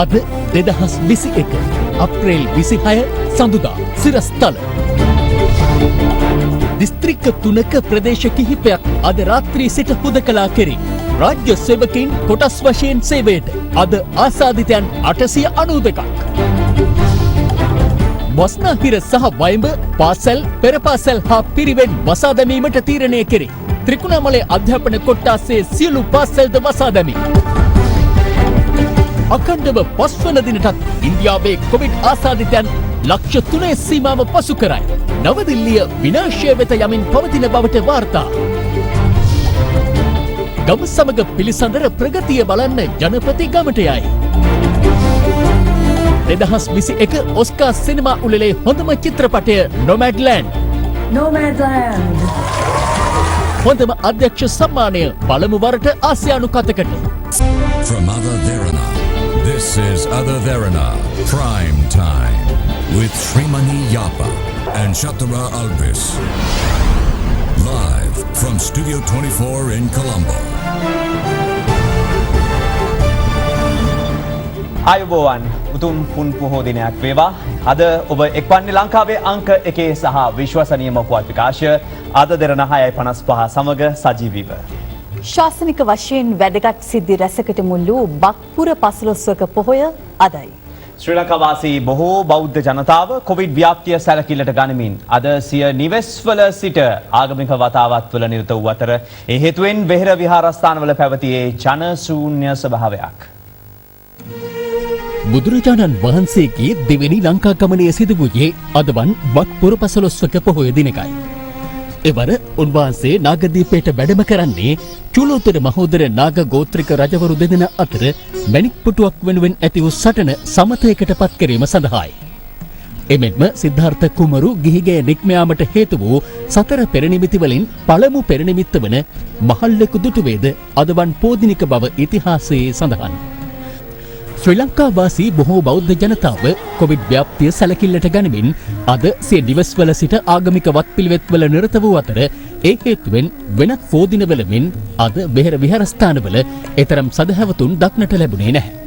අද 2021 අප්‍රේල් 26 සඳුදා සිරස්තල දිස්ත්‍රික්ක 3ක ප්‍රදේශ කිහිපයක් අද රාත්‍රී සිට හුදකලා කෙරේ. රාජ්‍ය සේවකයින් කොටස් වශයෙන් සේවයට අද ආසාදිතයන් 892ක්. බස්නාහිර සහ වයඹ පාසල් පෙර පාසල් හා පිරිවෙන් වසා දැමීමට තීරණය කෙරේ. ත්‍රිකුණාමලයේ අධ්‍යාපන කොට්ටාසේ සියලු පාසල්ද වසා දැමී. අඛණ්ඩව 5 වන දිනටත් ඉන්දියාවේ කොවිඩ් ආසාදිතයන් ලක්ෂ 3 සීමාව පසු කරයි. නවදිල්ලිය විනාශය වෙත යමින් පවතින බවට වාර්තා. ගම සමග පිළිසඳර ප්‍රගතිය බලන්න ජනපති ගමට යයි. 2021 ඔස්කා සිනමා උළෙලේ හොඳම චිත්‍රපටය නොමැඩ්ලෑන්ඩ්. හොඳම අධ්‍යක්ෂ සම්මානය පළමු වරට ආසියානු කතකට. From Other Verana, this is Other Verana Prime Time with Srimani Yapa and Shatara Alvis. Live from Studio 24 in Colombo. ආයුබෝවන් උතුම් පුන් පොහෝ දිනයක් වේවා. අද ඔබ එක්වන්නේ ලංකාවේ අංක 1 සහ විශ්වසනීයම පුවත් විකාශය අද දෙරණ 6:55 සමග සජීවීව. ශාසනික වශයෙන් වැදගත් සිද්ධි රැසකට මුල් වූ බක්පුර පසළොස්වක පොහොය අදයි. ශ්‍රී ලංකා වාසී බොහෝ බෞද්ධ ජනතාව කොවිඩ් ව්‍යාප්තිය සැලකිල්ලට ගනිමින් අද සිය නිවෙස්වල සිට ආගමික වතාවත්වල නිරත වූ අතර ඒ හේතුවෙන් වෙහෙර විහාරස්ථානවල පැවතියේ ජන ශූන්‍ය ස්වභාවයක්. බුදුරජාණන් වහන්සේගේ දෙවෙනි ලංකා ගමනය සිදු වූයේ අදවන් බක්පුර පසළොස්වක පොහොය දිනකයි. එවර උන්වහන්සේ නාගදීපයට වැඩම කරන්නේ චූලෝත්තර මහෝදර නාග ගෝත්‍රික රජවරු දෙදෙන අතර මැණික් පුටුවක් වෙනුවෙන් ඇති වූ සටන සමතයකට පත් කිරීම සඳහායි. එමෙන්ම සිද්ධාර්ථ කුමරු ගිහිගේ නික්ම යාමට හේතු වූ සතර පෙරනිමිති වලින් පළමු පෙරනිමිත්ත වන මහල්ලෙකු දුටුවේද අදවන් පෝදිනික බව ඉතිහාසයේ සඳහන්. ශ්‍රී ලංකා වාසී බොහෝ බෞද්ධ ජනතාව කොවිඩ් ව්‍යාප්තිය සැලකිල්ලට ගනිමින් අද සිය නිවෙස්වල සිට ආගමික වත්පිළිවෙත්වල නිරත වූ අතර ඒ හේතුවෙන් වෙනත් පෝදිනවල මෙන් අද වෙහෙර විහාරස්ථානවල එතරම් සදහැවතුන් දක්නට ලැබුණේ නැහැ.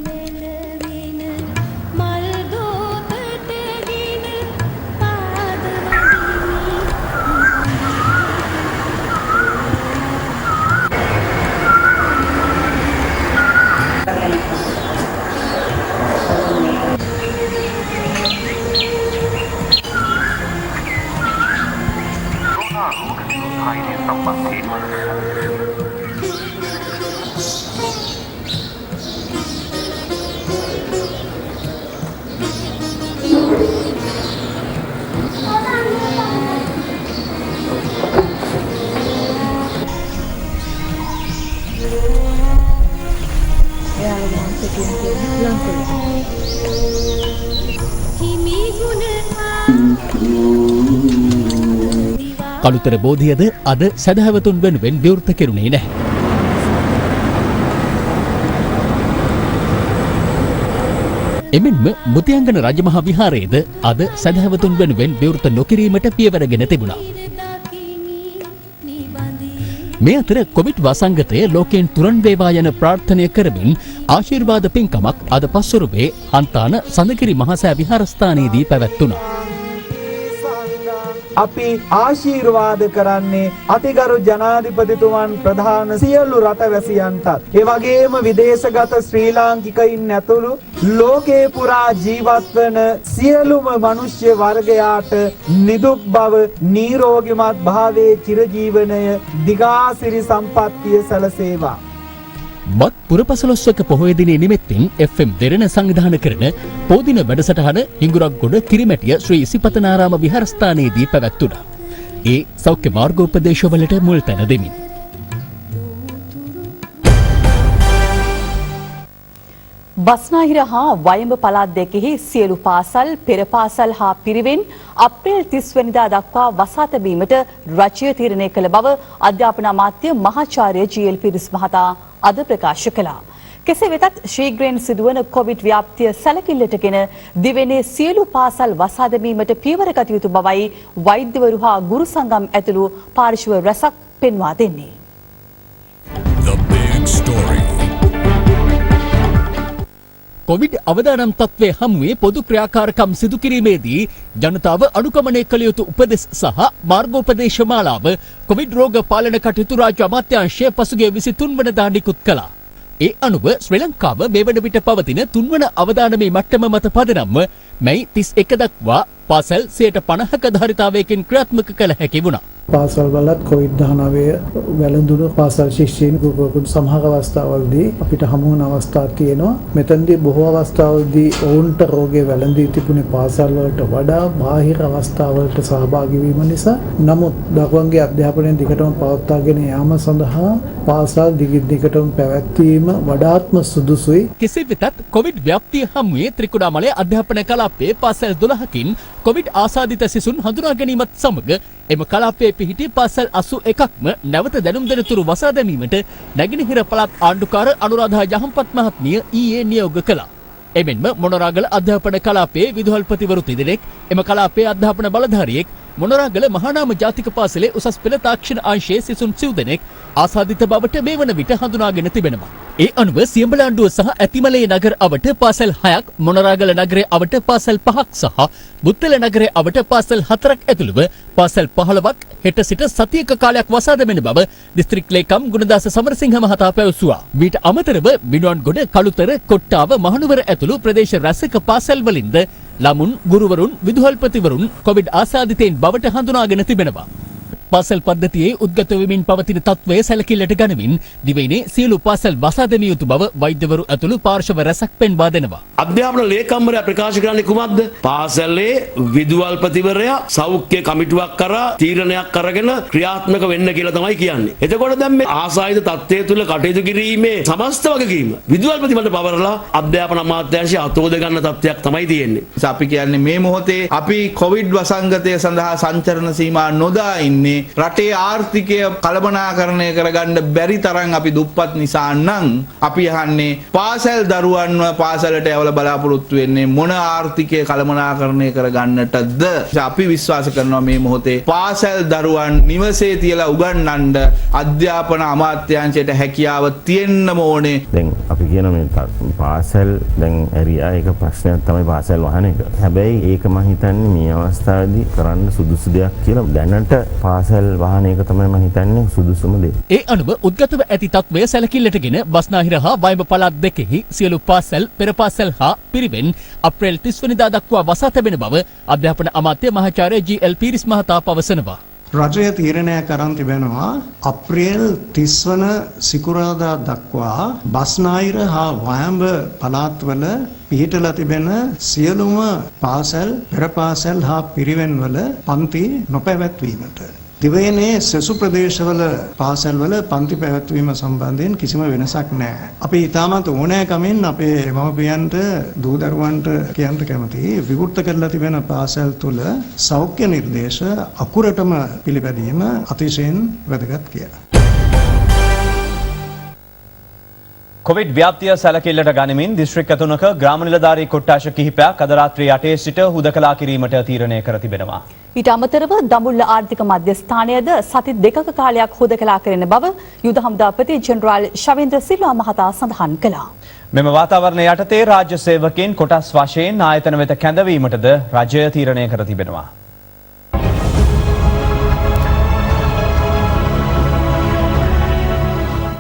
කළුතර බෝධියද අද සදහැවතුන් වෙනුවෙන් විවෘත කෙරුණේ නැහැ. එමෙන්ම මුතියංගන රජමහා විහාරයේද අද සදහැවතුන් වෙනුවෙන් විවෘත නොකිරීමට පියවරගෙන තිබුණා. මේ අතර කොවිඩ් වසංගතය ලෝකයෙන් තුරන් වේවා යන ප්‍රාර්ථනය කරමින් ආශිර්වාද පින්කමක් අද පස්වරුවේ හන්තාන සඳකිරි මහසෑ විහාරස්ථානයේදී පැවැත්වුණා. අපි ආශිර්වාද කරන්නේ අතිගරු ජනාධිපතිතුමන් ප්‍රධාන සියලු රටවැසියන්ටත් ඒ වගේම විදේශගත ශ්‍රී ලාංකිකයින් ඇතුළු ලෝකේ පුරා ජීවත් වන සියලුම මනුෂ්‍ය වර්ගයාට නිදුක් බව නිරෝගීමත් භාවයේ චිරජීවනය දිගාසිරි සම්පන්නිය සැලසේවා. බත් පුරපසළොස්වක පොහොය දිනේ නිමිත්තෙන් FM දෙරණ සංවිධානය කරන පෝදින වැඩසටහන හිඟුරක්ගොඩ කිරිමැටිය ශ්‍රී සිපතනාරාම විහාරස්ථානයේදී පැවැත්වුණා. ඒ සෞඛ්‍ය මාර්ගෝපදේශවලට මුල් තැන දෙමින්. බස්නාහිර හා වයඹ පළාත් දෙකෙහි සියලු පාසල් පෙර පාසල් හා පිරිවෙන් අප්‍රේල් 30 වෙනිදා දක්වා වසා තැබීමට රජය තීරණය කළ බව අධ්‍යාපන අමාත්‍ය මහාචාර්ය ජී.එල්. පිරිස් මහතා අද ප්‍රකාශ කළා. කෙසේ වෙතත් ශීඝ්‍රයෙන් සිදුවන කොවිඩ් ව්‍යාප්තිය සැලකිල්ලටගෙන දිවෙනේ සියලු පාසල් වසා දැමීමට පියවර ගත යුතු බවයි වෛද්‍යවරු හා ගුරු සංගම් ඇතුළු පාර්ශ්ව රැසක් පෙන්වා දෙන්නේ. The big story. කොවිඩ් අවදානම් තත්ත්වය හමුවේ පොදු ක්‍රියාකාරකම් සිදු කිරීමේදී ජනතාව අනුගමනය කළ යුතු උපදෙස් සහ මාර්ගෝපදේශ මාලාව කොවිඩ් රෝග පාලන කටයුතු රාජ්‍ය අමාත්‍යාංශය පසුගිය 23 වනදා නිකුත් කළා. ඒ අනුව ශ්‍රී ලංකාව මේ වන විට පවතින තුන්වන අවදානමේ මට්ටම මත පදනම්ව මැයි 31 දක්වා පාසල් 50% ධාරිතාවයකින් ක්‍රියාත්මක කළ හැකි වුණා. පාසල් වලත් COVID-19 වැළඳුණු පාසල් ශිෂ්‍යයන් ගුරුවරුන් සමහර අවස්ථාවලදී අපිට හමු වන අවස්ථා තියෙනවා. මෙතනදී බොහෝ අවස්ථාවලදී ඔවුන්ට රෝගය වැළඳී තිබුණේ පාසල් වලට වඩා බාහිර අවස්ථාවලට සහභාගී වීම නිසා. නමුත් දරුවන්ගේ අධ්‍යාපනය දිගටම පවත්වාගෙන යාම සඳහා පාසල් දිගටම පැවැත්වීම වඩාත්ම සුදුසුයි. කෙසේ වෙතත් කොවිඩ් ව්‍යාප්තිය හමුවේ ත්‍රිකුණාමලය අධ්‍යාපන කලාපයේ පාසල් 12කින් කොවිඩ් ආසාදිත සිසුන් හඳුනා ගැනීමත් සමග එම කලාපයේ පිහිටි පාසල් 81ක්ම නැවත දැනුම් දෙනතුරු වසා දැමීමට නැගෙනහිර පළාත් ආණ්ඩුකාර අනුරාධා යහම්පත් මහත්මිය ඊයේ නියෝග කළා. එමෙන්ම මොනරාගල අධ්‍යාපන කලාපයේ විදුහල්පතිවරු තිදෙනෙක්, එම කලාපයේ අධ්‍යාපන බලධාරියෙක්, මොනරාගල මහානාම ජාතික පාසලේ උසස් පෙළ තාක්ෂණ අංශයේ සිසුන් 30 දෙනෙක් ආසාදිත බවට මේ වන විට හඳුනාගෙන තිබෙනවා. ඒ අනුව සියඹලාණ්ඩුව සහ ඇතිමලේ නගර අවට පාසල් 6ක්, මොනරාගල නගරයේ අවට පාසල් 5ක් සහ බුත්තල නගරයේ අවට පාසල් 4ක් ඇතුළුව පාසල් 15ක් හෙට සිට සතියක කාලයක් වසා දැමෙන බව දිස්ත්‍රික් ලේකම් ගුණදාස සමරසිංහ මහතා පැවසුවා. මීට අමතරව මිනුවන්ගොඩ, කළුතර, කොට්ටාව, මහනුවර ඇතුළු ප්‍රදේශ රැසක පාසල් වලින්ද ළමුන්, ගුරුවරුන්, විදුහල්පතිවරුන් කොවිඩ් ආසාදිතයින් බවට හඳුනාගෙන තිබෙනවා. පාසල් පද්ධතියේ උද්ගත වෙමින් පවතින තත්ත්වය සැලකිල්ලට ගනිමින් දිවයිනේ සියලු පාසල් වසා දැමිය යුතු බව වෛද්‍යවරු ඇතුළු පාර්ශව රැසක් පෙන්වා දෙනවා. අධ්‍යාපන ලේකම්වරයා ප්‍රකාශ කරන්නේ කුමක්ද? පාසලේ විදුහල්පතිවරයා සෞඛ්‍ය කමිටුවක් කරා තීරණයක් අරගෙන ක්‍රියාත්මක වෙන්න කියලා තමයි කියන්නේ. එතකොට දැන් මේ ආසාදිත තත්ත්වය තුල කටයුතු කිරීමේ සමස්ත වගකීම විදුහල්පතිවරට පවරලා අධ්‍යාපන අමාත්‍යාංශය අතෝද ගන්න තත්ත්වයක් තමයි තියෙන්නේ. අපි කියන්නේ මේ මොහොතේ අපි කොවිඩ් වසංගතය සඳහා සංචරණ සීමා නොදා ඉන්නේ රටේ ආර්ථිකය කළමනාකරණය කරගන්න බැරි තරම් අපි දුප්පත් නිසා නම් අපි අහන්නේ පාසල් දරුවන්ව පාසලට යවලා බලාපොරොත්තු වෙන්නේ මොන ආර්ථිකය කළමනාකරණය කරගන්නටද? අපි විශ්වාස කරනවා මේ මොහොතේ පාසල් දරුවන් නිවසේ තියලා උගන්වන්න අධ්‍යාපන අමාත්‍යාංශයට හැකියාව තියෙන්නම ඕනේ. දැන් අපි කියන මේ පාසල් දැන් ඇරියා ඒක ප්‍රශ්නයක් තමයි පාසල් වහන එක. හැබැයි ඒක මම හිතන්නේ මේ අවස්ථාවේදී කරන්න සුදුසු දෙයක් කියලා දැනට පාසල් වාහන එක තමයි මම හිතන්නේ සුදුසුම දේ. ඒ අනුව උද්ගතව ඇති තත්ත්වය සැලකිල්ලටගෙන බස්නාහිර හා වයඹ පළාත් දෙකෙහි සියලු පාසල්, පෙර පාසල් හා පිරිවෙන් අප්‍රේල් 30 වෙනිදා දක්වා වසා තැබෙන බව අධ්‍යාපන අමාත්‍ය මහාචාර්ය ජී.එල්. පීරිස් මහතා පවසනවා. රජය තීරණය කරන් තිබෙනවා අප්‍රේල් 30 වන සිකුරාදා දක්වා බස්නාහිර හා වයඹ පළාත්වල පිහිටලා තිබෙන සියලුම පාසල්, පෙර පාසල් හා පිරිවෙන් වල පන්ති නොපැවැත්වීමට. දිවයිනේ සෙසු ප්‍රදේශවල පාසල්වල පන්ති පැවැත්වීම සම්බන්ධයෙන් කිසිම වෙනසක් නැහැ. අපි ඊටමත් ඕනෑකමින් අපේ මව්පියන්ට දූ දරුවන්ට කියන්න කැමතියි විවෘත කරලා තිබෙන පාසල් තුල සෞඛ්‍ය නිර්දේශ අකුරටම පිළිපැදීම අතිශයින් වැදගත් කියලා. කොවිඩ් ව්‍යාප්තිය සැලකිල්ලට ගනිමින් දිස්ත්‍රික්ක 3ක ග්‍රාම නිලධාරී කොට්ටාශ කිහිපයක් අද රාත්‍රී 8 සිට හුදකලා කිරීමට තීරණය කර තිබෙනවා. ඊට අමතරව දඹුල්ල ආර්ථික මධ්‍යස්ථානයද සති දෙකක කාලයක් හුදකලා කරන බව යුද හමුදාපති ජෙනරාල් ශවේන්ද්‍ර සිල්වා මහතා සඳහන් කළා. මෙම වාතාවරණය යටතේ රාජ්‍ය සේවකයන් කොටස් වශයෙන් ආයතන වෙත කැඳවීමටද රජය තීරණය කර තිබෙනවා.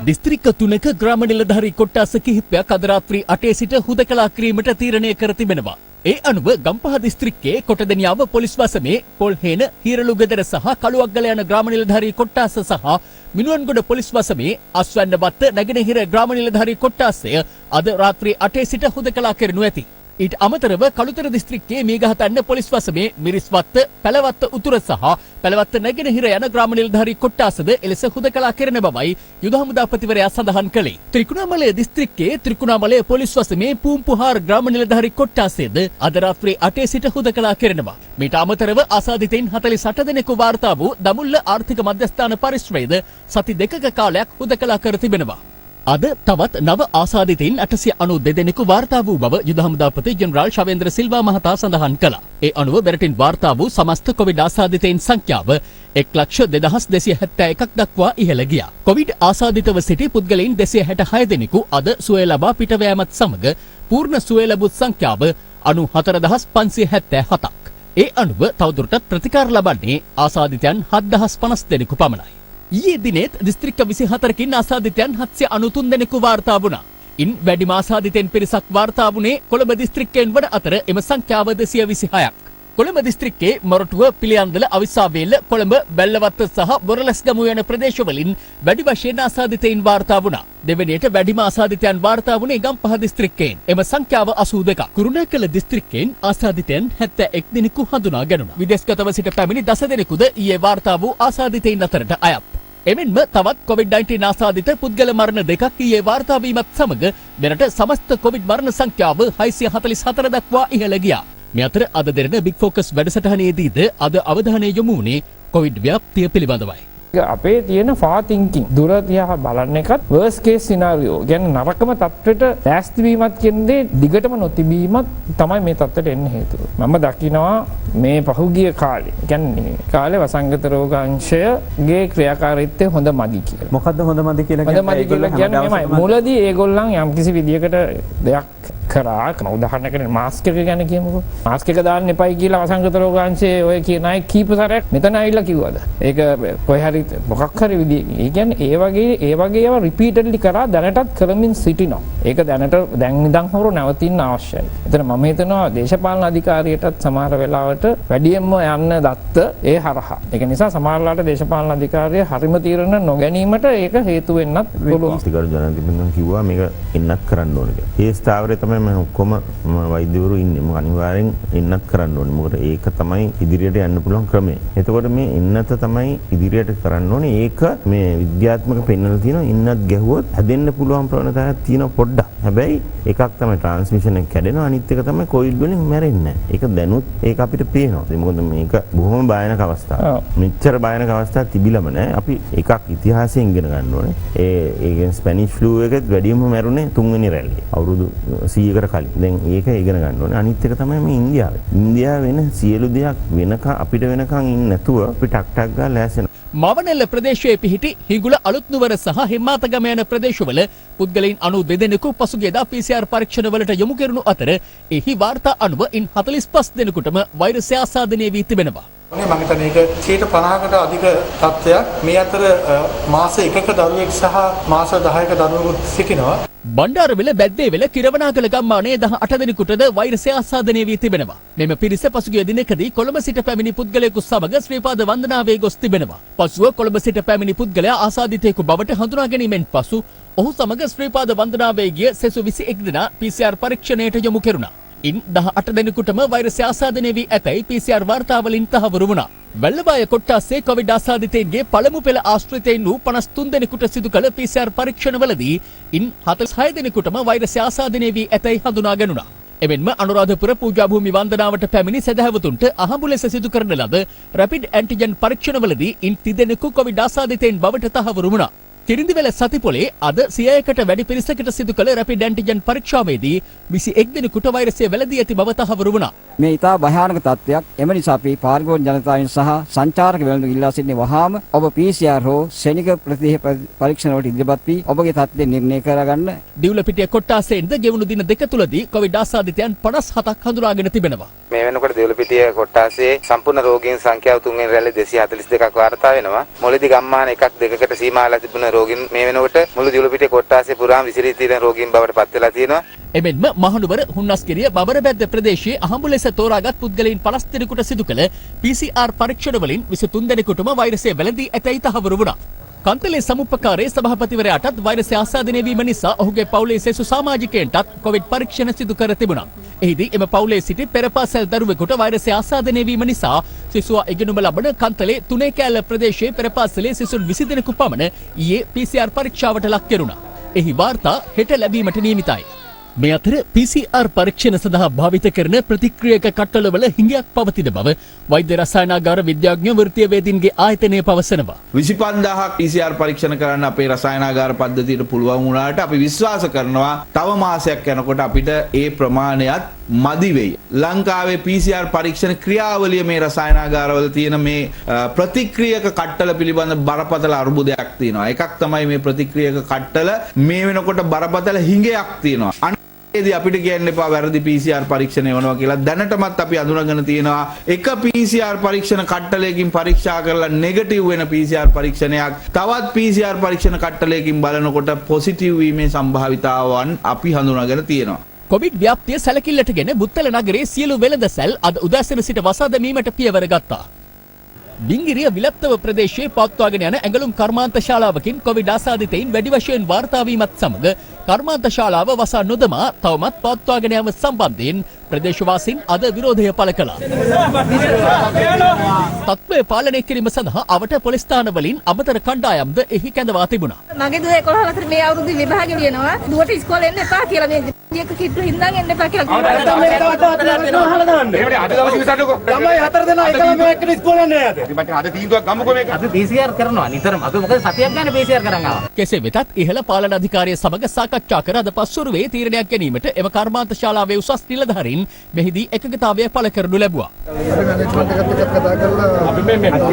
දිස්ත්‍රික්ක 3ක ග්‍රාම නිලධාරී කොට්ටාස කිහිපයක් අද රාත්‍රී 8 සිට හුදකලා කිරීමට තීරණය කර තිබෙනවා. ඒ අනුව ගම්පහ දිස්ත්‍රික්කයේ කොටදෙනියාව පොලිස් වසමේ පොල්හේන, හීරලුගෙදර සහ කළුවක්ගල යන ග්‍රාම නිලධාරී කොට්ටාස සහ මිනුවන්ගොඩ පොලිස් වසමේ අස්වැන්නවත්ත නැගෙනහිර ග්‍රාම නිලධාරී කොට්ටාසය අද රාත්‍රී 8 සිට හුදකලා කරනු ඇති. ඊට අමතරව කළුතර දිස්ත්‍රික්කයේ මීගහතන්න පොලිස් වසමේ මිරිස්වත්ත, පැලවත්ත උතුර සහ පැලවත්ත නැගෙනහිර යන ග්‍රාම නිලධාරී කොට්ටාසද එලෙස හුදකලා කරන බවයි යුද හමුදාපතිවරයා සඳහන් කළේ. ත්‍රිකුණාමලය දිස්ත්‍රික්කයේ ත්‍රිකුණාමලය පොලිස් වසමේ පූම්පුහාර ග්‍රාම නිලධාරී කොට්ටාසයද අද රාත්‍රී 8 සිට හුදකලා කරනවා. මීට අමතරව ආසාදිතයින් 48 දෙනෙකු වාර්තා වූ දඹුල්ල ආර්ථික මධ්‍යස්ථාන පරිශ්‍රයේද සති දෙකක කාලයක් හුදකලා කර තිබෙනවා. අද තවත් නව ආසාදිතයින් 892 දෙනෙකු වාර්තා වූ බව යුද හමුදාපති ජෙනරාල් ශවේන්ද්‍ර සිල්වා මහතා සඳහන් කළා. ඒ අනුව මෙරටින් වාර්තා වූ සමස්ත කොවිඩ් ආසාදිතයින් සංඛ්‍යාව 1,02,271ක් දක්වා ඉහළ ගියා. කොවිඩ් ආසාදිතව සිටි පුද්ගලයන් 266 දෙනෙකු අද සුවය ලබා පිටව යාමත් සමග පූර්ණ සුවය ලැබුත් සංඛ්‍යාව 94,577ක්. ඒ අනුව තවදුරටත් ප්‍රතිකාර ලබන්නේ ආසාදිතයන් 7,050 දෙනෙකු පමණයි. ඊයේ දිනෙත් දිස්ත්‍රික්ක 24කින් ආසාදිතයන් 793 දෙනෙකු වාර්තා වුණා. ඉන් වැඩිම ආසාදිතයන් පිරිසක් වාර්තා වුණේ කොළඹ දිස්ත්‍රික්කයෙන් වන අතර එම සංඛ්‍යාව 226ක්. කොළඹ දිස්ත්‍රික්කයේ මොරටුව, පිළියන්දල, අවිස්සාවේල්ල, කොළඹ, බැල්ලවත්ත සහ බොරලැස්ගමුව යන ප්‍රදේශවලින් වැඩි වශයෙන් ආසාදිතයින් වාර්තා වුණා. දෙවැනියට වැඩිම ආසාදිතයන් වාර්තා වුණේ ගම්පහ දිස්ත්‍රික්කයෙන්. එම සංඛ්‍යාව 82ක්. කුරුණෑකල දිස්ත්‍රික්කයෙන් ආසාදිතයන් 71 දෙනෙකු හඳුනා ගැනුණා. විදේශගතව සිට පැමිණි 10 දෙනෙකුද ඊයේ වාර්තා වූ ආසාදිතයින් අතරට අයත්. එමෙන්ම තවත් කොවිඩ්-19 ආසාදිත පුද්ගල මරණ දෙකක් ඊයේ වාර්තා වීමත් සමග මෙරට සමස්ත කොවිඩ් මරණ සංඛ්‍යාව 644 දක්වා ඉහළ ගියා. මේ අතර අද දෙරණ බිග් ෆෝකස් වැඩසටහනේදීද අද අවධානය යොමු වුණේ කොවිඩ් ව්‍යාප්තිය පිළිබඳවයි. අපේ තියෙන ෆා තින්කින් දුර තියා බලන එකත් වර්ස් කේස් සිනාරියෝ කියන්නේ නරකම තත්ත්වයට ලෑස්ති වීමත් කියන දේ දිගටම නොතිබීමත් තමයි මේ තත්ත්වයට එන්න හේතුව. මම දකිනවා මේ පහුගිය කාලේ කියන්නේ කාලේ වසංගත රෝගාංශයේ ක්‍රියාකාරීත්වය හොඳ මදි කියලා. මොකද්ද හොඳ මදි කියලා කියන්නේ? හොඳ මදි කියලා කියන්නේ මෙමය. මුලදී ඒගොල්ලන් යම්කිසි විදියකට දෙයක් කරා උදාහරණයකට මාස්ක් එක ගැන කියමුකෝ. මාස්ක් එක දාන්න එපයි කියලා වසංගත රෝගාංශයේ ඔය කියන අය කීප සැරයක් මෙතන ඇවිල්ලා කිව්වද? ඒක කොහේ හරි මොකක් හරි විදියකින්. ඒ කියන්නේ ඒ වගේ ඒවා රිපීටඩ්ලි කරා දැනටත් කරමින් සිටිනවා. ඒක දැනට දැන් ඉඳන් හොර නැවතින්න අවශ්‍යයි. එතන මම හිතනවා දේශපාලන අධිකාරියටත් සමහර වෙලාවට වැඩියෙන්ම යන්න දත්ත ඒ හරහා. ඒක නිසා සමහරලාට දේශපාලන අධිකාරිය හරිම තීරණ නොගැනීමට ඒක හේතු වෙන්නත් පුළුවන්. ඉස්තිගරු ජනාධිපතිතුමා කිව්වා මේක ඉන්නත් කරන්න ඕනේ කියලා. ඒ ස්ථාවරය තමයි මම ඔක්කොම වෛද්‍යවරු ඉන්නේ. මොකද අනිවාර්යෙන් ඉන්නත් කරන්න ඕනේ. මොකද ඒක තමයි ඉදිරියට යන්න පුළුවන් ක්‍රමය. එතකොට මේ ඉන්නත තමයි ඉදිරියට කරන්න ඕනේ. ඒක මේ විද්‍යාත්මක පෙන්වලා තියෙනවා. ඉන්නත් ගැහුවොත් හැදෙන්න පුළුවන් ප්‍රවණතාවයක් තියෙනවා පොඩ්ඩක්. හැබැයි එකක් තමයි ට්‍රාන්ස්මිෂන් එක කැඩෙනවා. අනිත් එක තමයි කොවිඩ් වලින් මැරෙන්නේ නැහැ. ඒක දැනුත් ඒක අපිට පේනවා. මොකද මේක බොහොම භයානක අවස්ථාවක්. මෙච්චර භයානක අවස්ථාවක් තිබිලම නැහැ. අපි එකක් ඉතිහාසයෙන් ඉගෙන ගන්න ඕනේ. ඒකෙන් ස්පැනිෂ් ෆ්ලූ එකෙත් වැඩිම මැරුණේ 3 වෙනි රැල්ලේ. අවුරුදු 100කට කලින්. දැන් ඒක ඉගෙන ගන්න ඕනේ. අනිත් එක තමයි මේ ඉන්දියාවේ. ඉන්දියාව වෙන සියලු දෙයක් වෙනකන් අපිට වෙනකන් ඉන්නේ නැතුව අපි ටක් ටක් ගාලා ලෑසෙන. මවනෙල්ල ප්‍රදේශයේ පිහිටි හිඟුල අලුත්නුවර සහ හිම්මාතගම යන ප්‍රදේශවල පුද්ගලයන් 92 දෙනෙකු පසුගියදා PCR පරීක්ෂණවලට යොමු කෙරුණු අතර එහි වාර්තා අනුව ඉන් 45 දෙනෙකුටම වෛරසය ආසාදනය වී තිබෙනවා. මම හිතන්නේ ඒක 50%කට අධික තත්ත්වයක්. මේ අතර මාස 1ක දරුවෙක් සහ මාස 10ක දරුවෙකුත් සිටිනවා. බණ්ඩාරවිල බැද්දේවිල කිරවනාගල ගම්මානයේ 18 දෙනෙකුටද වෛරසය ආසාදනය වී තිබෙනවා. මෙම පිරිස පසුගිය දිනකදී කොළඹ සිට පැමිණි පුද්ගලයෙකු සමග ශ්‍රීපාද වන්දනාවේ ගොස් තිබෙනවා. පසුව කොළඹ සිට පැමිණි පුද්ගලයා ආසාදිතයෙකු බවට හඳුනා ගැනීමෙන් පසු ඔහු සමග ශ්‍රීපාද වන්දනාවේ ගිය සෙසු 21 දෙනා PCR පරීක්ෂණයට යොමු කෙරුණා. ඉන් 18 දෙනෙකුටම වෛරසය ආසාදනය වී ඇතැයි PCR වාර්තාවලින් තහවුරු වුණා. වැල්ලවාය කොට්ටාසේ කොවිඩ් ආසාදිතයින්ගේ පළමු පෙළ ආශ්‍රිතයින් වූ 53 දෙනෙකුට සිදු කළ PCR පරීක්ෂණවලදී ඉන් 46 දෙනෙකුටම වෛරසය ආසාදනය වී ඇතැයි හඳුනා ගැනුණා. එමෙන්ම අනුරාධපුර පූජා භූමි වන්දනාවට පැමිණි සදහැවතුන්ට අහඹු ලෙස සිදු කරන ලද රැපිඩ් ඇන්ටිජන් පරීක්ෂණවලදී ඉන් 30 දෙනෙකු කොවිඩ් ආසාදිතයින් බවට තහවුරු වුණා. තිරින්දිවැල සතිපොලේ අද 100කට වැඩි පිරිසකට සිදු කළ රැපිඩ් ඇන්ටිජන් පරීක්ෂාවේදී 21 දෙනෙකුට වෛරසය වැළඳී ඇති බව තහවුරු වුණා. මේ ඉතා භයානක තත්ත්වයක්. එම නිසා අපි පාරිභෝගික ජනතාවෙන් සහ සංචාරක වෙළඳ ඉල්ලා සිටින වහාම ඔබ PCR හෝ ශනික ප්‍රතිහේප පරීක්ෂණ වලට ඉදිරිපත් වී ඔබගේ තත්ත්වය නිර්ණය කරගන්න. දිවුලපිටිය කොට්ටාසෙන්ද ගෙවුණු දින දෙක තුලදී කොවිඩ් ආසාදිතයන් 57ක් හඳුනාගෙන තිබෙනවා. මේ වෙනකොට දිවුලපිටිය කොට්ටාසේ සම්පූර්ණ රෝගීන් සංඛ්‍යාව 3 වෙනි රැල්ලේ 242ක් වාර්තා වෙනවා. මොළදී ගම්මාන එකක් දෙකකට සීමා වෙලා තිබුණ රෝගීන් මේ වෙනකොට මුළු දිවුලපිටිය කොට්ටාසේ පුරාම විසිරී තියෙන රෝගීන් බවට පත් වෙලා තියෙනවා. එමෙන්ම මහනුවර හුන්නස්ගිරිය බබරබැද්ද ප්‍රදේශයේ අහඹු ලෙස තෝරාගත් පුද්ගලයන් 50 දෙනෙකුට සිදු කළ PCR පරීක්ෂණ වලින් 23 දෙනෙකුටම වෛරසය වැළඳී ඇතැයි තහවුරු වුණා. කන්තලේ සමුප්පකාරයේ සභාපතිවරයාටත් වෛරසය ආසාදනය වීම නිසා ඔහුගේ පවුලේ සෙසු සමාජිකයන්ටත් කොවිඩ් පරීක්ෂණ සිදු කර තිබුණා. එහිදී එම පවුලේ සිටි පෙරපාසල් දරුවෙකුට වෛරසය ආසාදනය වීම නිසා සිසුවා ඉගෙනුම ලබන කන්තලේ තුනේ කෑල්ල ප්‍රදේශයේ පෙරපාසලේ සිසුන් 20 දෙනෙකු පමණ ඊයේ PCR පරීක්ෂාවට ලක් කෙරුණා. එහි වාර්තා හෙට ලැබීමට නියමිතයි. මේ අතර PCR පරීක්ෂණ සඳහා භාවිත කරන ප්‍රතික්‍රියක කට්ටලවල හිඟයක් පවතින බව වෛද්‍ය රසායනාගාර විද්‍යාඥ වෘත්තීය වේදීන්ගේ ආයතනය පවසනවා. 25000ක් PCR පරීක්ෂණ කරන්න අපේ රසායනාගාර පද්ධතියට පුළුවන් වුණාට අපි විශ්වාස කරනවා තව මාසයක් යනකොට අපිට ඒ ප්‍රමාණයත් මදි වෙයි. ලංකාවේ PCR පරීක්ෂණ ක්‍රියාවලිය මේ රසායනාගාරවල තියෙන මේ ප්‍රතික්‍රියක කට්ටල පිළිබඳ බරපතල අර්බුදයක් තියෙනවා. එකක් තමයි මේ ප්‍රතික්‍රියක කට්ටල මේ වෙනකොට බරපතල හිඟයක් තියෙනවා. ඒදී අපිට කියන්න එපා වැරදි PCR පරීක්ෂණ වෙනවා කියලා. දැනටමත් අපි අඳුනගෙන තියෙනවා එක PCR පරීක්ෂණ කට්ටලයකින් පරීක්ෂා කරලා නෙගටිව් වෙන PCR පරීක්ෂණයක් තවත් PCR පරීක්ෂණ කට්ටලයකින් බලනකොට පොසිටිව් වීමේ සම්භාවිතාවන් අපි හඳුනාගෙන තියෙනවා. කොවිඩ් ව්‍යාප්තිය සැලකිල්ලටගෙන බුත්තල නගරයේ සියලු වෙළඳසැල් අද උදෑසන සිට වසා දැමීමට පියවර ගත්තා. බිංගිරිය විලප්තව ප්‍රදේශයේ පවත්වාගෙන යන ඇඟලුම් කර්මාන්ත ශාලාවකින් කොවිඩ් ආසාදිතයින් වැඩි වශයෙන් වාර්තා වීමත් සමග කර්මාන්ත ශාලාව වසා නොදමා තවමත් පවත්වාගෙන යාම සම්බන්ධයෙන් ප්‍රදේශවාසීන් අද විරෝධය පළ කළා. තත්ත්වය පාලනය කිරීම සඳහා අවට පොලිස් ස්ථානවලින් අමතර කණ්ඩායම්ද එහි කැඳවා තිබුණා. මගේ දුව 11 අතර මේ අවුරුදු විභාගෙ ලියනවා. දුවට ඉස්කෝලේ එන්න එපා කියලා මේ එක කිට්ටු හින්දා එන්න එපා කියලා කිව්වා. ළමයි 4 දෙනා එකම මේකට ඉස්කෝලේ යන්නේ නැද්ද? ඉතින් මට අද තීන්දුවක් ගමුකෝ මේක. අපි PCR කරනවා නිතරම. අපි මොකද සතියක් ගන්න PCR කරන් ආවා. කෙසේ වෙතත් ඉහළ පාලන අධිකාරිය සමග සාකච්ඡා කර අද පස්වරුවේ තීරණයක් ගැනීමට එම කර්මාන්ත ශාලාවේ උසස් නිලධාරීන් මෙහිදී එකගතාවය පළ කරනු ලැබුවා.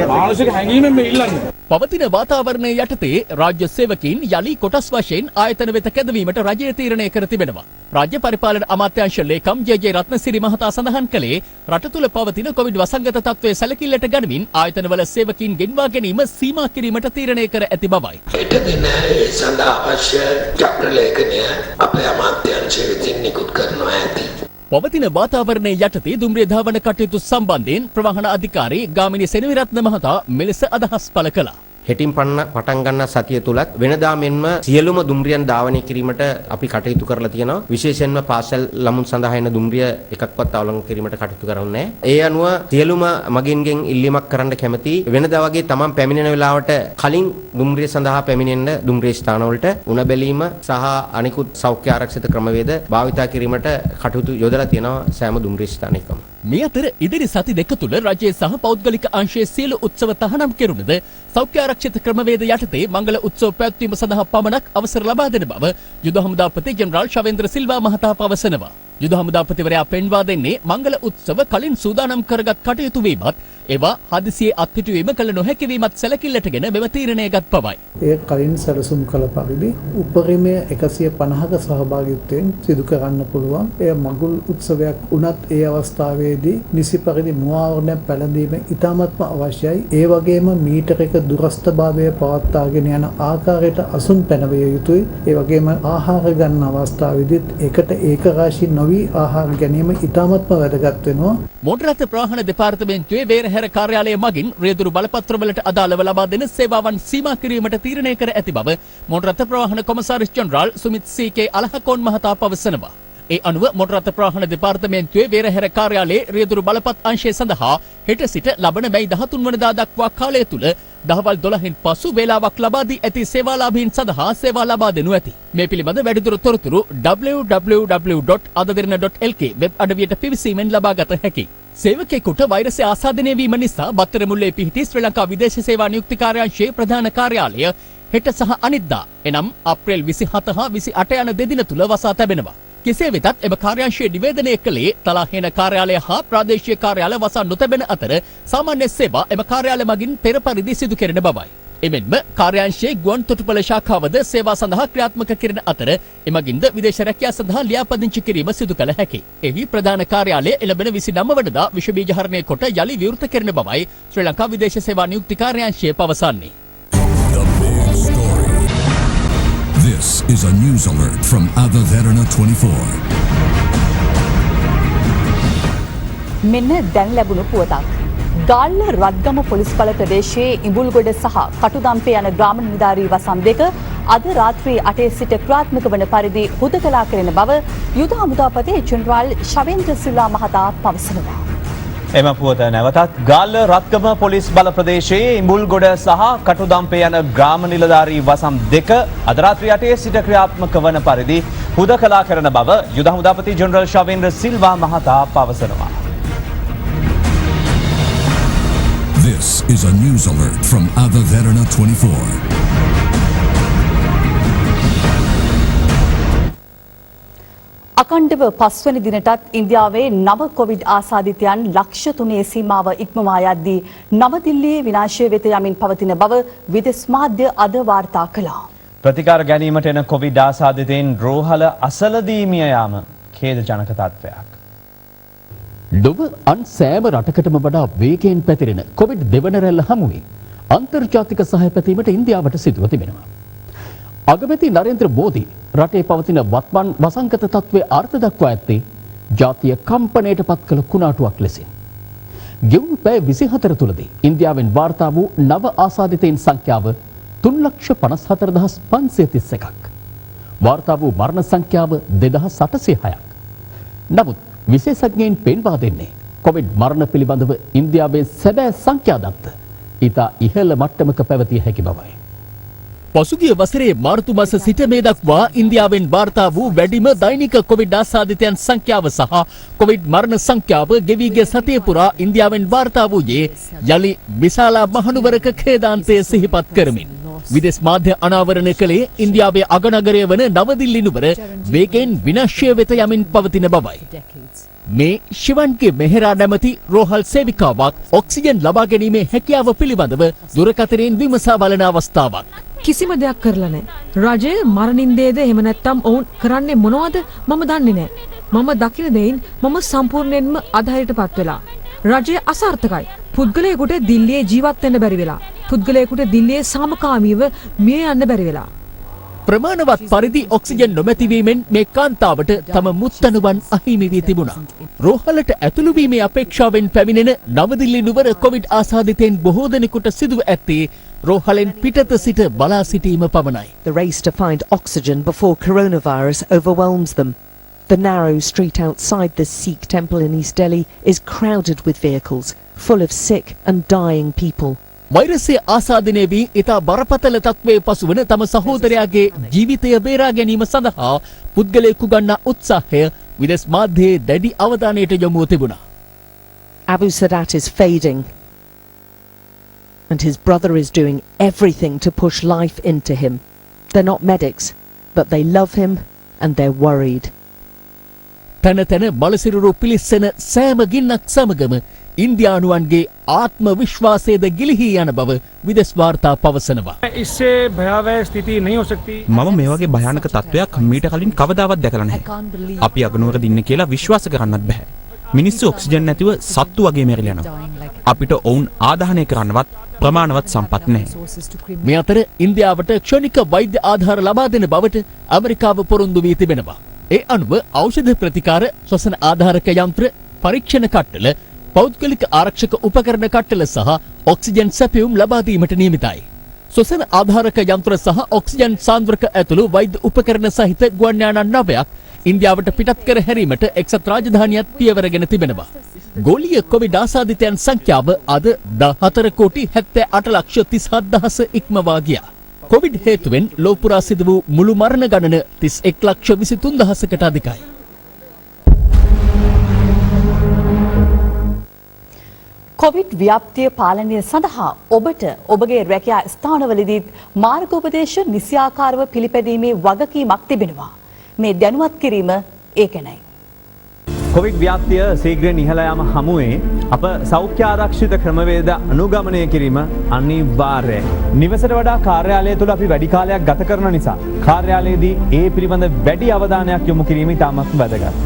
මානසික හැඟීමෙන් මේ ඉල්ලන්නේ. පවතින වාතාවරණය යටතේ රාජ්‍ය සේවකීන් යලි කොටස් වශයෙන් ආයතන වෙත කැඳවීමට රජය තීරණය කර තිබෙනවා. රාජ්‍ය පරිපාලන අමාත්‍යාංශ ලේකම් ජේ.ජේ. රත්නසිරි මහතා සඳහන් කළේ රට තුළ පවතින කොවිඩ් වසංගත තත්ත්වය සැලකිල්ලට ගනිමින් ආයතනවල සේවකීන් ගෙන්වා ගැනීම සීමා කිරීමට තීරණය කර ඇති බවයි. හෙට දින ඒ සඳහා අවශ්‍ය චක්‍රලේඛනය අපේ අමාත්‍යාංශය විසින් නිකුත් කරනවා ඇති. පවතින වාතාවරණය යටතේ දුම්රිය ධාවන කටයුතු සම්බන්ධයෙන් ප්‍රවාහන අධිකාරී ගාමිණී සෙනවිරත්න මහතා මෙලෙස අදහස් පළ කළා. හෙටින් පටන් ගන්න සතිය තුලත් වෙනදා මෙන්ම සියලුම දුම්රියන් ධාවනය කිරීමට අපි කටයුතු කරලා තියෙනවා. විශේෂයෙන්ම පාසල් ළමුන් සඳහා එන දුම්රිය එකක්වත් අවලංගු කිරීමට කටයුතු කරන්නේ නැහැ. ඒ අනුව සියලුම මගින්ගෙන් ඉල්ලීමක් කරන්න කැමැති වෙනදා වගේ තමන් පැමිණෙන වෙලාවට කලින් දුම්රිය සඳහා පැමිණෙන්න දුම්රිය ස්ථානවලට උණ බැලීම සහ අනිකුත් සෞඛ්‍ය ආරක්ෂිත ක්‍රමවේද භාවිතා කිරීමට කටයුතු යොදලා තියෙනවා සෑම දුම්රිය ස්ථානයකම. මේ අතර ඉදිරි සති දෙක තුළ රජයේ සහ පෞද්ගලික අංශයේ සියලු උත්සව තහනම් කෙරුණද සෞඛ්‍ය ආරක්ෂිත ක්‍රමවේද යටතේ මංගල උත්සව පැවැත්වීම සඳහා පමණක් අවසර ලබා දෙන බව යුද හමුදාපති ජෙනරාල් ශවේන්ද්‍ර සිල්වා මහතා පවසනවා. යුද හමුදාපතිවරයා පෙන්වා දෙන්නේ මංගල උත්සව කලින් සූදානම් කරගත් කටයුතු වීමත් ඒවා හදිසියේ අත්හිටුවීම කළ නොහැකි වීමත් සැලකිල්ලටගෙන මෙම තීරණය ගත් බවයි. ඒ කලින් සැලසුම් කළ පරිදි උපරිමය 150ක සහභාගීත්වයෙන් සිදු කරන්න පුළුවන්. එය මඟුල් උත්සවයක් වුණත් ඒ අවස්ථාවේදී නිසි පරිදි මුවාවරණයක් පැළඳීම ඉතාමත්ම අවශ්‍යයි. ඒ වගේම මීටරයක දුරස්ථභාවය පවත්වාගෙන යන ආකාරයට අසුන් පැනවිය යුතුයි. ඒ වගේම ආහාර ගන්න අවස්ථාවේදීත් එකට ඒකරාශී නොවි ආහාර ගැනීම ඉතාමත්ම වැදගත් වෙනවා. මොටර් රථ ප්‍රවාහන දෙපාර්තමේන්තුවේ වේරහැර කාර්යාලය මගින් රියදුරු බලපත්‍රවලට අදාළව ලබා දෙන සේවාවන් සීමා කිරීමට තීරණය කර ඇති බව මොටර් රථ ප්‍රවාහන කොමසාරිස් ජෙනරාල් සුමිත් සී.කේ. අලහකෝන් මහතා පවසනවා. ඒ අනුව මොටර් රථ ප්‍රවාහන දෙපාර්තමේන්තුවේ වේරහැර කාර්යාලයේ රියදුරු බලපත් අංශය සඳහා ට සිට ලබන මැයි 13 වනදා දක්වා කාලය තුල දහවල් 12න් පසු වේලාවක් ලබා දී ඇති සේවාලාභීන් සඳහා සේවා ලබා දෙනු ඇති. මේ පිළිබඳ වැඩිදුර තොරතුරු www.adaderana.lk වෙබ් අඩවියට පිවිසීමෙන් ලබා ගත හැකියි. සේවකයෙකුට වෛරසය ආසාදනය වීම නිසා බත්තර මුල්ලේ පිහිටි ශ්‍රී ලංකා විදේශ සේවා නියුක්ති කාර්යාංශයේ ප්‍රධාන කාර්යාලය හෙට සහ අනිද්දා එනම් අප්‍රේල් 27 හා 28 යන දෙදින තුල වසා තැබෙනවා. කෙසේ වෙතත් එම කාර්යාංශය නිවේදනය කළේ තලාහේන කාර්යාලය හා ප්‍රාදේශීය කාර්යාල වසා නොතැබෙන අතර සාමාන්‍ය සේවා එම කාර්යාල මගින් පෙර පරිදි සිදු කෙරෙන බවයි. එමෙන්ම කාර්යාංශයේ ගුවන් තොටුපළ ශාඛාවද සේවා සඳහා ක්‍රියාත්මක කෙරෙන අතර එමගින්ද විදේශ රැකියාව සඳහා ලියාපදිංචි කිරීම සිදු කළ හැකියි. එහි ප්‍රධාන කාර්යාලය එළඹෙන 29 වනදා විෂ බීජහරණය කොට යලි විවෘත කෙරෙන බවයි ශ්‍රී ලංකා විදේශ සේවා නියුක්ති කාර්යාංශය පවසන්නේ. This is a news alert from Ada Derana 24. මෙන්න දැන් ලැබුණු පුවතක්. ගාල්ල රත්ගම පොලිස් බල ප්‍රදේශයේ ඉඹුල්ගොඩ සහ කටුදම්පේ යන ග්‍රාම නිලධාරී වසම් දෙක අද රාත්‍රී 8 සිට ක්‍රියාත්මක වන පරිදි හුදකලා කරන බව යුද හමුදාපති ජෙනරාල් ශවේන්ද්‍ර සිල්වා මහතා පවසනවා. එම පුවත නැවතත් ගාල්ල රත්ගම පොලිස් බල ප්‍රදේශයේ ඉඹුල්ගොඩ සහ කටුදම්පේ යන ග්‍රාම නිලධාරී වසම් දෙක අද රාත්‍රී 8 සිට ක්‍රියාත්මක වන පරිදි හුදකලා කරන බව යුද හමුදාපති ජෙනරල් ශවේන්ද්‍ර සිල්වා මහතා පවසනවා. This is a news alert from Ada Verana 24. අකණ්ඩව පස්වැනි දිනටත් ඉන්දියාවේ නව කොවිඩ් ආසාදිතයන් ලක්ෂ 3 සීමාව ඉක්මවා යද්දී නවදිල්ලියේ විනාශය වෙත යමින් පවතින බව විදෙස් මාධ්‍ය අද වාර්තා කළා. ප්‍රතිකාර ගැනීමට එන කොවිඩ් ආසාදිතයින් රෝහල අසලදී මිය යාම ඛේදජනක තත්ත්වයක්. ලොව අන් සෑම රටකටම වඩා වේගයෙන් පැතිරෙන කොවිඩ් දෙවන රැල්ල හමුවේ අන්තර්ජාතික සහාය පැතීමට ඉන්දියාවට සිදුව තිබෙනවා. අගමැති නරේන්ද්‍ර මෝදී රටේ පවතින වත්මන් වසංගත තත්ත්වයේ අර්ථ දක්වා ඇත්තේ ජාතිය කම්පනයට පත් කළ කුණාටුවක් ලෙසින්. ගෙවුණු පැය 24 තුළදී ඉන්දියාවෙන් වාර්තා වූ නව ආසාදිතයින් සංඛ්‍යාව 3,54,531ක්. වාර්තා වූ මරණ සංඛ්‍යාව 2,806ක්. නමුත් විශේෂඥයින් පෙන්වා දෙන්නේ කොවිඩ් මරණ පිළිබඳව ඉන්දියාවේ සැබෑ සංඛ්‍යා දත්ත ඉතා ඉහළ මට්ටමක පැවතිය හැකි බවයි. පසුගිය වසරේ මාර්තු මාස සිට මේ දක්වා ඉන්දියාවෙන් වාර්තා වූ වැඩිම දෛනික කොවිඩ් ආසාදිතයන් සංඛ්‍යාව සහ කොවිඩ් මරණ සංඛ්‍යාව ගෙවී ගිය සතිය පුරා ඉන්දියාවෙන් වාර්තා වූයේ යලි විශාලා මහනුවරක ඛේදාන්තය සිහිපත් කරමින්. විදෙස් මාධ්‍ය අනාවරණය කළේ ඉන්දියාවේ අගනගරය වන නවදිල්ලි නුවර වේගයෙන් විනාශය වෙත යමින් පවතින බවයි. මේ ශිවන්ගේ මෙහෙරා නැමැති රෝහල් සේවිකාවක් ඔක්සිජන් ලබා ගැනීමේ හැකියාව පිළිබඳව දුරකථනයෙන් විමසා බලන අවස්ථාවක්. කිසිම දෙයක් කරලා නැහැ. රජය මරණින්දේද එහෙම නැත්නම් ඔවුන් කරන්නේ මොනවද මම දන්නේ නැහැ. මම දකින දෙයින් මම සම්පූර්ණයෙන්ම අධෛර්යයටපත් වෙලා. රජය අසාර්ථකයි. පුද්ගලයෙකුට දිල්ලියේ ජීවත් වෙන්න බැරි වෙලා. පුද්ගලයෙකුට දිල්ලියේ සාමකාමීව මිය යන්න බැරි වෙලා. ප්‍රමාණවත් පරිදි ඔක්සිජන් නොමැතිවීමෙන් මේ කාන්තාවට තම මුත්තණුවන් අහිමි වී තිබුණා. රෝහලට ඇතුළු වීමේ අපේක්ෂාවෙන් පැමිණෙන නවදිල්ලි නුවර කොවිඩ් ආසාදිතයින් බොහෝ දෙනෙකුට සිදුව ඇත්තේ රෝහලෙන් පිටත සිට බලා සිටීම පමණයි. The race to find oxygen before coronavirus overwhelms them. The narrow street outside the Sikh temple in East Delhi is crowded with vehicles full of sick and dying people. වෛරසය ආසාදනය වී ඉතා බරපතල තත්ත්වයේ පසුවන තම සහෝදරයාගේ ජීවිතය බේරා ගැනීම සඳහා පුද්ගලයෙකු ගන්නා උත්සාහය විදෙස් මාධ්‍යයේ දැඩි අවධානයට යොමුව තිබුණා. Abu Sadat is fading and his brother is doing everything to push life into him. They're not medics, but they love him and they're worried. තන තන බලසිරුරු පිලිස්සෙන සෑම ගින්නක් සමගම ඉන්දියානුවන්ගේ ආත්ම විශ්වාසයද ගිලිහී යන බව විදෙස් වාර්තා පවසනවා. මම මේ වගේ භයානක තත්ත්වයක් මීට කලින් කවදාවත් දැකලා නැහැ. අපි අගනුවර දින්න කියලා විශ්වාස කරන්නත් බෑ. මිනිස්සු ඔක්සිජන් නැතිව සත්තු වගේ මැරිලා යනවා. අපිට ඔවුන් ආදාහනය කරන්නවත් ප්‍රමාණවත් සම්පත් නැහැ. මේ අතර ඉන්දියාවට ක්ෂණික වෛද්‍ය ආධාර ලබා දෙන බවට ඇමරිකාව පොරොන්දු වී තිබෙනවා. ඒ අනුව ඖෂධ ප්‍රතිකාර, ශ්වසන ආධාරක යන්ත්‍ර, පරීක්ෂණ කට්ටල, පෞද්ගලික ආරක්ෂක උපකරණ කට්ටල සහ ඔක්සිජන් සැපයුම් ලබා දීමට නියමිතයි. ශ්වසන ආධාරක යන්ත්‍ර සහ ඔක්සිජන් සාන්ද්‍රක ඇතුළු වෛද්‍ය උපකරණ සහිත ගුවන් යාන 9ක් ඉන්දියාවට පිටත් කර හැරීමට එක්සත් රාජධානියත් පියවරගෙන තිබෙනවා. ගෝලීය කොවිඩ් ආසාදිතයන් සංඛ්‍යාව අද 14,78,37,000 ඉක්මවා ගියා. කොවිඩ් හේතුවෙන් ලෝපුරා සිදු වූ මුළු මරණ ගණන 31,23,000කට අධිකයි. කොවිඩ් ව්‍යාප්තිය පාලනය සඳහා ඔබට ඔබගේ රැකියා ස්ථානවලදී මාර්ගෝපදේශ නිසියාකාරව පිළිපැදීමේ වගකීමක් තිබෙනවා. මේ දැනුවත් කිරීම ඒකනයි. කොවිඩ් ව්‍යාප්තිය ශීඝ්‍රයෙන් ඉහළ යාම හමුවේ අප සෞඛ්‍ය ආරක්ෂිත ක්‍රමවේද අනුගමනය කිරීම අනිවාර්යයි. නිවසට වඩා කාර්යාලය තුළ අපි වැඩි කාලයක් ගත කරන නිසා කාර්යාලයේදී ඒ පිළිබඳ වැඩි අවධානයක් යොමු කිරීම ඉතාමත් වැදගත්.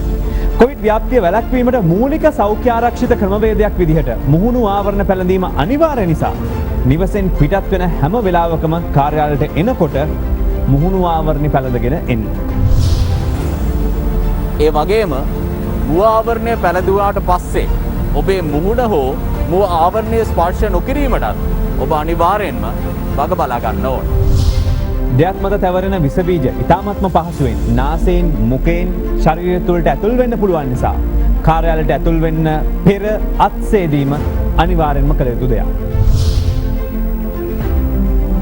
කොවිඩ් ව්‍යාප්තිය වැළැක්වීමට මූලික සෞඛ්‍ය ආරක්ෂිත ක්‍රමවේදයක් විදිහට මුහුණු ආවරණ පැළඳීම අනිවාර්ය නිසා නිවසෙන් පිටත් වෙන හැම වෙලාවකම කාර්යාලයට එනකොට මුහුණු ආවරණ පැළඳගෙන එන්න. ඒ වගේම මුව ආවරණය පැළඳුවාට පස්සේ ඔබේ මුහුණ හෝ මුව ආවරණය ස්පර්ශ නොකිරීමටත් ඔබ අනිවාර්යෙන්ම වග බලා ගන්න ඕන. දෙයක් මත තැවරෙන විස බීජ ඉතාමත්ම පහසුවෙන් නාසයෙන් මුඛයෙන් ශරීරය තුළට ඇතුල් වෙන්න පුළුවන් නිසා කාර්යාලයට ඇතුල් වෙන්න පෙර අත්සේදීම අනිවාර්යෙන්ම කළ යුතු දෙයක්.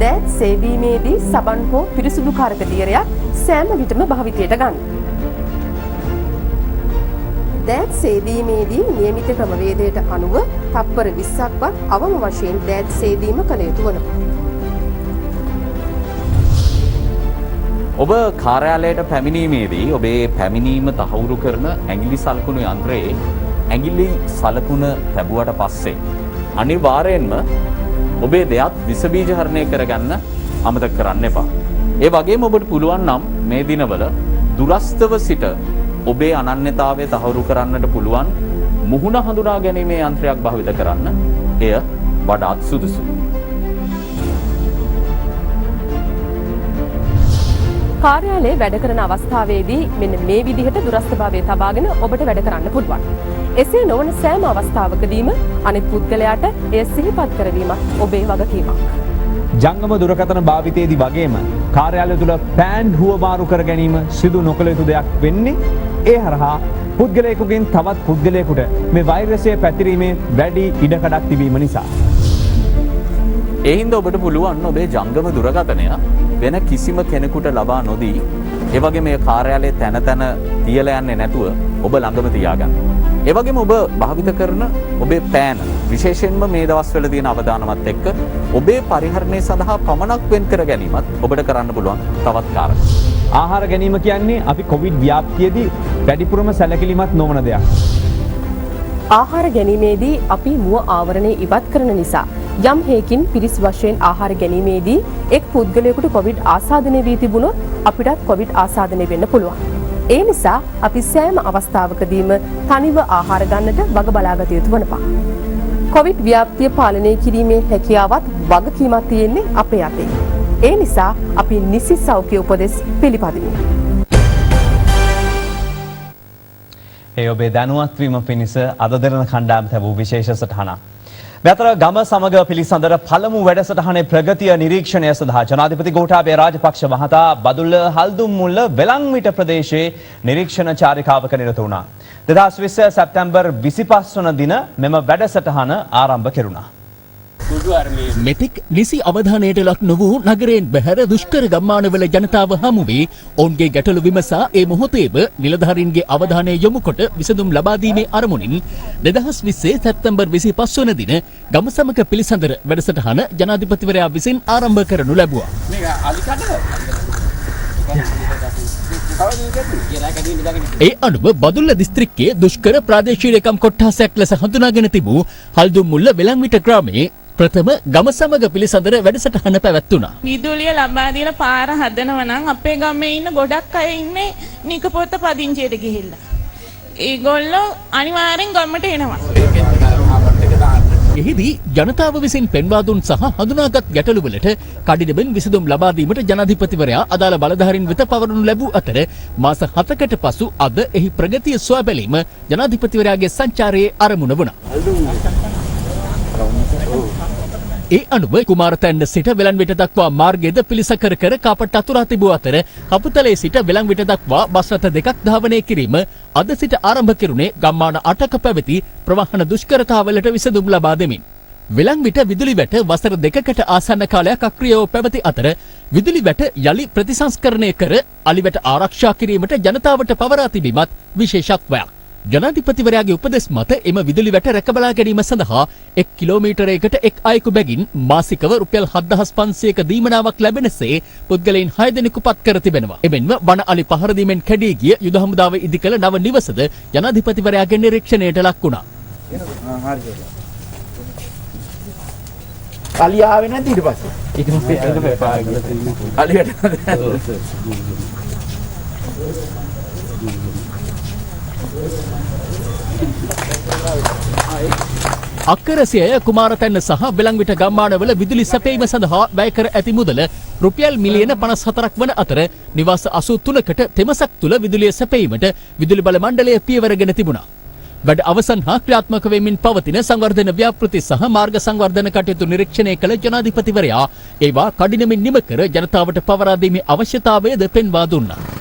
දෑත් සේවීමේදී සබන් හෝ පිරිසුදු කාරක දියරයක් සෑම විටම භාවිතයට ගන්න. දෑත් සේදීමේදී නියමිත ක්‍රමවේදයට අනුව තප්පර 20ක්වත් අවම වශයෙන් දෑත් සේදීම කළ යුතු වනවා. ඔබ කාර්යාලයට පැමිණීමේදී ඔබේ පැමිණීම තහවුරු කරන ඇඟිලි සලකුණු යන්ත්‍රයේ ඇඟිලි සලකුණ තැබුවට පස්සේ අනිවාර්යෙන්ම ඔබේ දෙයත් විස බීජ හරණය කරගන්න අමතක කරන්න එපා. ඒ වගේම ඔබට පුළුවන් නම් මේ දිනවල දුරස්තව සිට ඔබේ අනන්‍යතාවය තහවුරු කරන්නට පුළුවන් මුහුණ හඳුනා ගැනීමේ යන්ත්‍රයක් භාවිත කරන්න. එය වඩාත් සුදුසුයි. කාර්යාලයේ වැඩ කරන අවස්ථාවේදී මෙන්න මේ විදිහට දුරස්ථභාවය තබාගෙන ඔබට වැඩ කරන්න පුළුවන්. එසේ නොවන සෑම අවස්ථාවකදීම අනෙක් පුද්ගලයාට එය සිහිපත් කරවීමත් ඔබේ වගකීමක්. ජංගම දුරකථන භාවිතයේදී වගේම කාර්යාලය තුළ පෑන් හුවමාරු කර ගැනීම සිදු නොකළ යුතු දෙයක් වෙන්නේ ඒ හරහා පුද්ගලයෙකුගෙන් තවත් පුද්ගලයෙකුට මේ වෛරසය පැතිරීමේ වැඩි ඉඩකඩක් තිබීම නිසා. ඒ හින්දා ඔබට පුළුවන් ඔබේ ජංගම දුරකථනය වෙන කිසිම කෙනෙකුට ලබා නොදී ඒ වගේ මේ කාර්යාලයේ තැන තැන තියලා යන්නේ නැතුව ඔබ ළඟම තියාගන්න. ඒ වගේම ඔබ භාවිත කරන ඔබේ පෑන විශේෂයෙන්ම මේ දවස්වල තියෙන අවදානමත් එක්ක ඔබේ පරිහරණය සඳහා පමණක් වෙන් කර ගැනීමත් ඔබට කරන්න පුළුවන් තවත් කාරණා. ආහාර ගැනීම කියන්නේ අපි කොවිඩ් ව්‍යාප්තියේදී වැඩිපුරම සැලකිලිමත් නොවන දෙයක්. ආහාර ගැනීමේදී අපි මුව ආවරණය ඉවත් කරන නිසා යම් හේකින් පිරිස් වශයෙන් ආහාර ගැනීමේදී එක් පුද්ගලයෙකුට කොවිඩ් ආසාදනය වී තිබුණොත් අපිටත් කොවිඩ් ආසාදනය වෙන්න පුළුවන්. ඒ නිසා අපි සෑම අවස්ථාවකදීම තනිව ආහාර ගන්නට වග බලාගත යුතු වනවා. කොවිඩ් ව්‍යාප්තිය පාලනය කිරීමේ හැකියාවත් වගකීමක් තියෙන්නේ අපේ අතේ. ඒ නිසා අපි නිසි සෞඛ්‍ය උපදෙස් පිළිපදිමු. ඒ ඔබේ දැනුවත් වීම පිණිස අද දෙරණ කණ්ඩායම තැබූ විශේෂ සටහනක්. මෙතර ගම සමග පිළිසඳර පළමු වැඩසටහනේ ප්‍රගතිය නිරීක්ෂණය සඳහා ජනාධිපති ගෝඨාභය රාජපක්ෂ මහතා බදුල්ල හල්දුම්මුල්ල වෙලන්විට ප්‍රදේශයේ නිරීක්ෂණ චාරිකාවක නිරත වුණා. 2020 සැප්තැම්බර් 25 වන දින මෙම වැඩසටහන ආරම්භ කෙරුණා. මෙතෙක් නිසි අවධානයට ලක් නොවූ නගරයෙන් බැහැර දුෂ්කර ගම්මානවල ජනතාව හමු වී ඔවුන්ගේ ගැටලු විමසා ඒ මොහොතේම නිලධාරීන්ගේ අවධානය යොමු කොට විසඳුම් ලබා දීමේ අරමුණින් 2020 සැප්තැම්බර් 25 වන දින ගම සමග පිළිසඳර වැඩසටහන ජනාධිපතිවරයා විසින් ආරම්භ කරනු ලැබුවා. ඒ අනුව බදුල්ල දිස්ත්‍රික්කයේ දුෂ්කර ප්‍රාදේශීය ලේකම් කොට්ටාසයක් ලෙස හඳුනාගෙන තිබූ හල්දුම්මුල්ල වෙලන්විට ග්‍රාමයේ ප්‍රථම ගම සමග පිළිසඳර වැඩසටහන පැවැත්වුණා. විදුලිය ලබා දීලා පාර හදනවා නම් අපේ ගමේ ඉන්න ගොඩක් අය ඉන්නේ නිකපොත්ත පදිංචියට ගිහිල්ලා. ඒගොල්ලෝ අනිවාර්යෙන් ගමට එනවා. එහිදී ජනතාව විසින් පෙන්වා දුන් සහ හඳුනාගත් ගැටලු වලට කඩිනමින් විසඳුම් ලබා දීමට ජනාධිපතිවරයා අදාළ බලධාරීන් වෙත පවරනු ලැබූ අතර මාස 7කට පසු අද එහි ප්‍රගතිය සොයා බැලීම ජනාධිපතිවරයාගේ සංචාරයේ අරමුණ වුණා. ඒ අනුව කුමාරතැන්න සිට වෙලන්විට දක්වා මාර්ගයේද පිළිසකර කර කාපට් අතුරා තිබූ අතර කපුතලේ සිට වෙලන්විට දක්වා බස් රථ දෙකක් ධාවනය කිරීම අද සිට ආරම්භ කෙරුණේ ගම්මාන 8ක පැවති ප්‍රවාහන දුෂ්කරතාවලට විසඳුම් ලබා දෙමින්. වෙලන්විට විදුලි වැට වසර 2කට ආසන්න කාලයක් අක්‍රියව පැවති අතර විදුලි වැට යලි ප්‍රතිසංස්කරණය කර අලිවැට ආරක්ෂා කිරීමට ජනතාවට පවරා තිබීමත් විශේෂත්වයක්. ජනාධිපතිවරයාගේ උපදෙස් මත එම විදුලි වැට රැකබලා ගැනීම සඳහා 1 කිලෝමීටරයකට එක් අයෙකු බැගින් මාසිකව රුපියල් 7500ක දීමනාවක් ලැබෙනසේ පුද්ගලයන් 6 දෙනෙකු පත් කර තිබෙනවා. එමෙන්ම වන අලි පහර දීමෙන් කැඩී ගිය යුද හමුදාව ඉදිකළ නව නිවසද ජනාධිපතිවරයාගේ නිරීක්ෂණයට ලක් වුණා. අලි ආවේ නැද්ද ඊට පස්සේ? අක්කරසිය කුමාරතැන්න සහ වෙලන්විට ගම්මානවල විදුලි සැපයීම සඳහා වැය කර ඇති මුදල රුපියල් මිලියන 54ක් වන අතර නිවාස 83කට තෙමසක් තුල විදුලිය සැපයීමට විදුලි බල මණ්ඩලය පියවරගෙන තිබුණා. වැඩ අවසන් හා ක්‍රියාත්මක වෙමින් පවතින සංවර්ධන ව්‍යාපෘති සහ මාර්ග සංවර්ධන කටයුතු නිරීක්ෂණය කළ ජනාධිපතිවරයා ඒවා කඩිනමින් නිම කර ජනතාවට පවරා දීමේ අවශ්‍යතාවයද පෙන්වා දුන්නා.